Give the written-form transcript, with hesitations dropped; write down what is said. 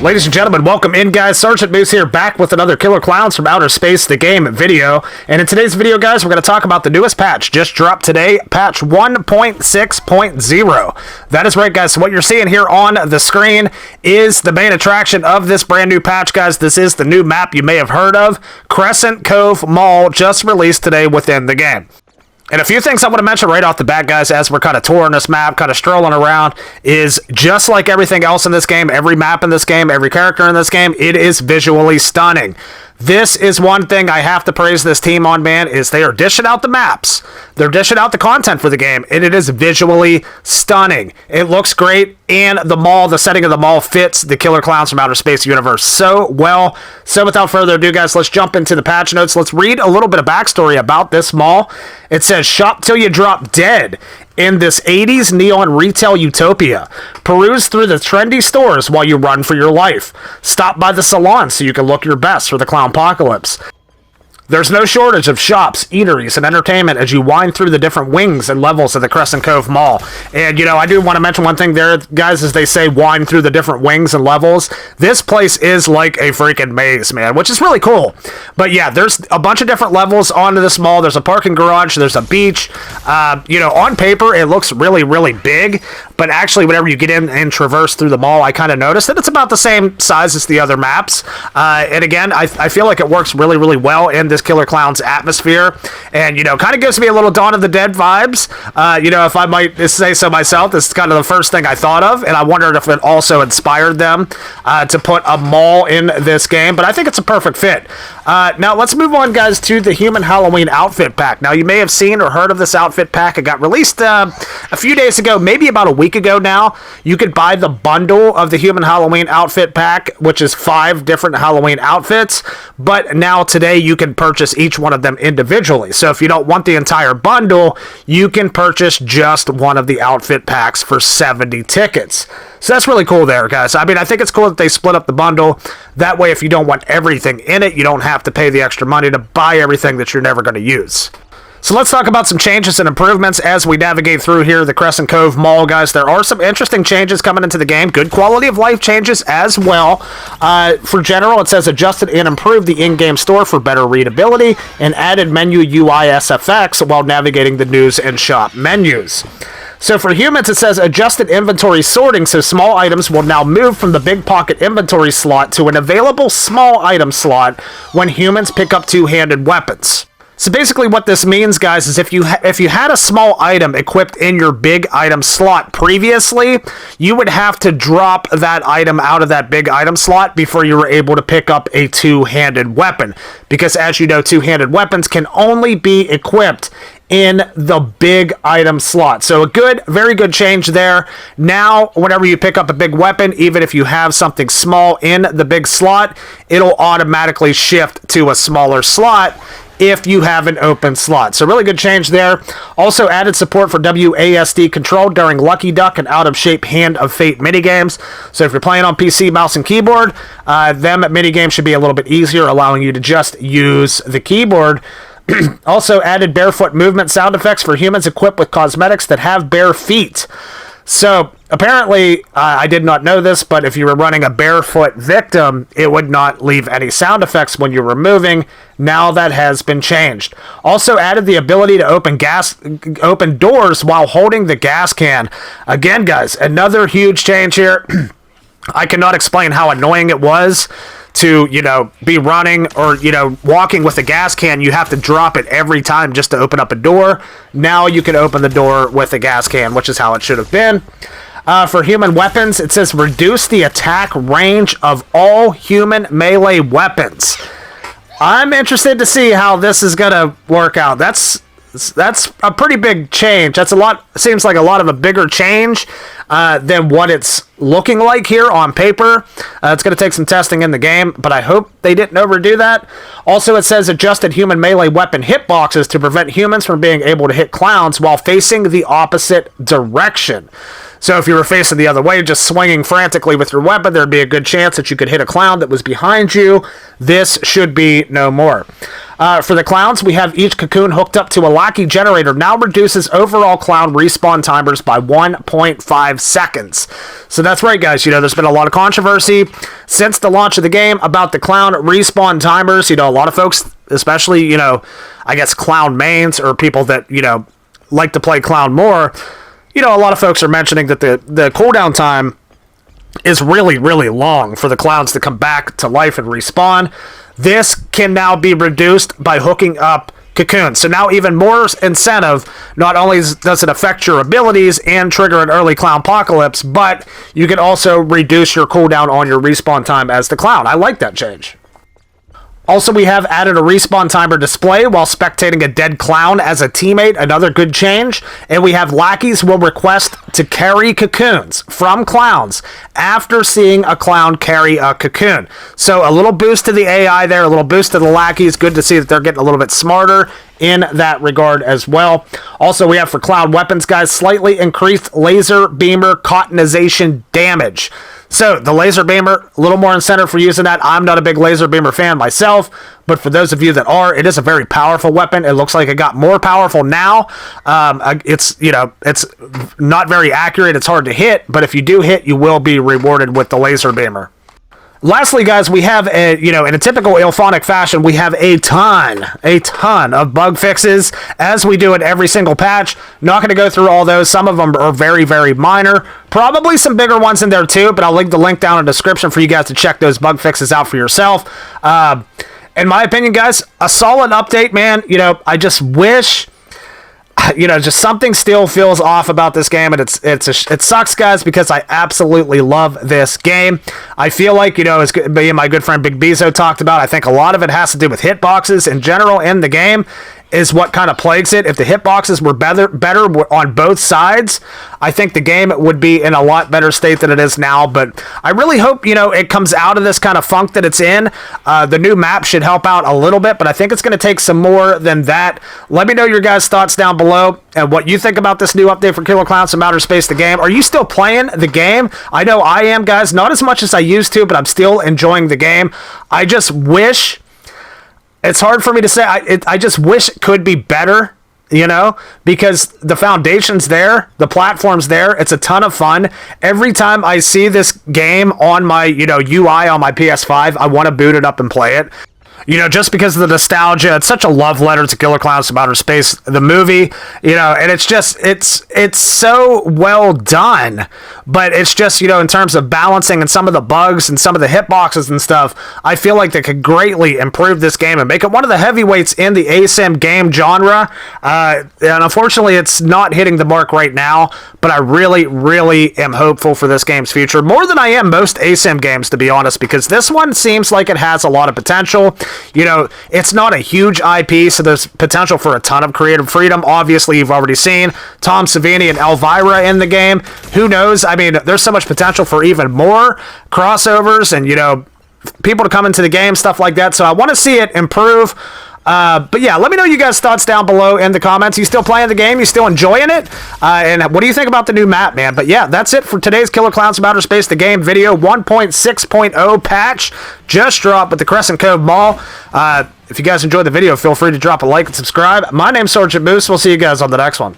Ladies and gentlemen, welcome in, guys. Sergeant Moose here, back with another Killer Clowns from Outer Space, the game video. And in today's video, guys, we're going to talk about the newest patch, just dropped today, patch 1.6.0. That is right, guys. So what you're seeing here on the screen is the main attraction of this brand new patch, guys. This is the new map you may have heard of, Crescent Cove Mall, just released today within the game. And a few things I want to mention right off the bat, guys, as we're kind of touring this map, kind of strolling around, is just like everything else in this game, every map in this game, every character in this game, it is visually stunning. This is one thing I have to praise this team on, man, is they are dishing out the maps. They're dishing out the content for the game, and it is visually stunning. It looks great, and the mall, the setting of the mall fits the Killer Clowns from Outer Space universe so well. So without further ado, guys, let's jump into the patch notes. Let's read a little bit of backstory about this mall. It says, shop till you drop dead. In this 80s neon retail utopia, peruse through the trendy stores while you run for your life. Stop by the salon so you can look your best for the Clownpocalypse. There's no shortage of shops, eateries, and entertainment as you wind through the different wings and levels of the Crescent Cove Mall. And, you know, I do want to mention one thing there, guys, as they say wind through the different wings and levels. This place is like a freaking maze, man, which is really cool. But, yeah, there's a bunch of different levels onto this mall. There's a parking garage. There's a beach. You know, on paper, it looks really, really big. But actually, whenever you get in and traverse through the mall, I kind of noticed that it's about the same size as the other maps. And, again, I feel like it works really, really well in this Killer Clowns atmosphere, and you know, kind of gives me a little Dawn of the Dead vibes. You know, if I might say so myself, this is kind of the first thing I thought of, and I wondered if it also inspired them to put a mall in this game, but I think it's a perfect fit. Now let's move on, guys, to the Human Halloween outfit pack. Now you may have seen or heard of this outfit pack. It got released a few days ago, maybe about a week ago now. You could buy the bundle of the Human Halloween outfit pack, which is 5 different Halloween outfits, but now today you can purchase each one of them individually. So if you don't want the entire bundle, you can purchase just one of the outfit packs for 70 tickets. So that's really cool there, guys. I mean, I think it's cool that they split up the bundle. That way, if you don't want everything in it, you don't have to pay the extra money to buy everything that you're never going to use. So let's talk about some changes and improvements as we navigate through here the Crescent Cove Mall, guys. There are some interesting changes coming into the game. Good quality of life changes as well. For general, it says adjusted and improved the in-game store for better readability and added menu UI SFX while navigating the news and shop menus. So for humans, it says adjusted inventory sorting, so small items will now move from the big pocket inventory slot to an available small item slot when humans pick up two-handed weapons. So basically what this means, guys, is if you had a small item equipped in your big item slot previously, you would have to drop that item out of that big item slot before you were able to pick up a two-handed weapon. Because as you know, two-handed weapons can only be equipped in the big item slot. So a good, very good change there. Now, whenever you pick up a big weapon, even if you have something small in the big slot, it'll automatically shift to a smaller slot if you have an open slot. So really good change there. Also added support for WASD control during Lucky Duck and Out of Shape Hand of Fate minigames. So if you're playing on PC, mouse, and keyboard, them minigames should be a little bit easier, allowing you to just use the keyboard. Also added barefoot movement sound effects for humans equipped with cosmetics that have bare feet. So apparently, I did not know this, but if you were running a barefoot victim, it would not leave any sound effects when you were moving. Now that has been changed. Also added the ability to open doors while holding the gas can. Again, guys, another huge change here. I cannot explain how annoying it was to, you know, be running or, you know, walking with a gas can. You have to drop it every time just to open up a door. Now you can open the door with a gas can, which is how it should have been. For human weapons, it says reduce the attack range of all human melee weapons. I'm interested to see how this is going to work out. That's a pretty big change. That's a lot. Seems like a lot of a bigger change than what it's looking like here on paper. It's going to take some testing in the game, but I hope they didn't overdo that. Also, it says adjusted human melee weapon hitboxes to prevent humans from being able to hit clowns while facing the opposite direction. So if you were facing the other way, just swinging frantically with your weapon, there'd be a good chance that you could hit a clown that was behind you. This should be no more. For the clowns, we have each cocoon hooked up to a wacky generator. Now reduces overall clown respawn timers by 1.5 seconds. So that's right, guys. There's been a lot of controversy since the launch of the game about the clown respawn timers. A lot of folks, especially, I guess clown mains or people that, like to play clown more, a lot of folks are mentioning that the cooldown time is really, really long for the clowns to come back to life and respawn. This can now be reduced by hooking up cocoons. So now even more incentive. Not only does it affect your abilities and trigger an early clown apocalypse, but you can also reduce your cooldown on your respawn time as the clown. I like that change. Also, we have added a respawn timer display while spectating a dead clown as a teammate, another good change. And we have lackeys will request to carry cocoons from clowns after seeing a clown carry a cocoon. So a little boost to the AI there, a little boost to the lackeys. Good to see that they're getting a little bit smarter in that regard as well. Also, we have for clown weapons, guys, slightly increased laser beamer cottonization damage. So the laser beamer, a little more incentive for using that. I'm not a big laser beamer fan myself, but for those of you that are, it is a very powerful weapon. It looks like it got more powerful now. It's not very accurate. It's hard to hit, but if you do hit, you will be rewarded with the laser beamer. Lastly, guys, we have in a typical Ilphonic fashion, we have a ton of bug fixes, as we do in every single patch. Not going to go through all those. Some of them are very, very minor. Probably some bigger ones in there too, but I'll link the link down in the description for you guys to check those bug fixes out for yourself. In my opinion, guys, a solid update, man. I just wish... just something still feels off about this game, and it sucks, guys, because I absolutely love this game. I feel like, as me and my good friend Big Bezo talked about, I think a lot of it has to do with hitboxes in general in the game is what kind of plagues it. If the hitboxes were better on both sides, I think the game would be in a lot better state than it is now. But I really hope, it comes out of this kind of funk that it's in. The new map should help out a little bit, but I think it's going to take some more than that. Let me know your guys' thoughts down below and what you think about this new update for KLOWNS from Outer Space, the game. Are you still playing the game? I know I am, guys. Not as much as I used to, but I'm still enjoying the game. I just wish... It's hard for me to say. I just wish it could be better, because the foundation's there, the platform's there. It's a ton of fun. Every time I see this game on my, UI on my PS5, I want to boot it up and play it. Just because of the nostalgia. It's such a love letter to KLOWNS from Outer Space, the movie, and it's just, it's so well done, but it's just, in terms of balancing and some of the bugs and some of the hitboxes and stuff, I feel like they could greatly improve this game and make it one of the heavyweights in the ASIM game genre, and unfortunately, it's not hitting the mark right now, but I really, really am hopeful for this game's future, more than I am most ASIM games, to be honest, because this one seems like it has a lot of potential. It's not a huge IP, so there's potential for a ton of creative freedom. Obviously, you've already seen Tom Savini and Elvira in the game. Who knows? I mean, there's so much potential for even more crossovers and, people to come into the game, stuff like that. So I want to see it improve. But yeah, let me know you guys' thoughts down below in the comments. You still playing the game? You still enjoying it? And what do you think about the new map, man? But yeah, that's it for today's KLOWNS from Outer Space, the game video. 1.6.0 patch just dropped with the Crescent Cove Mall. If you guys enjoyed the video, feel free to drop a like and subscribe. My name's Sergeant Moose. We'll see you guys on the next one.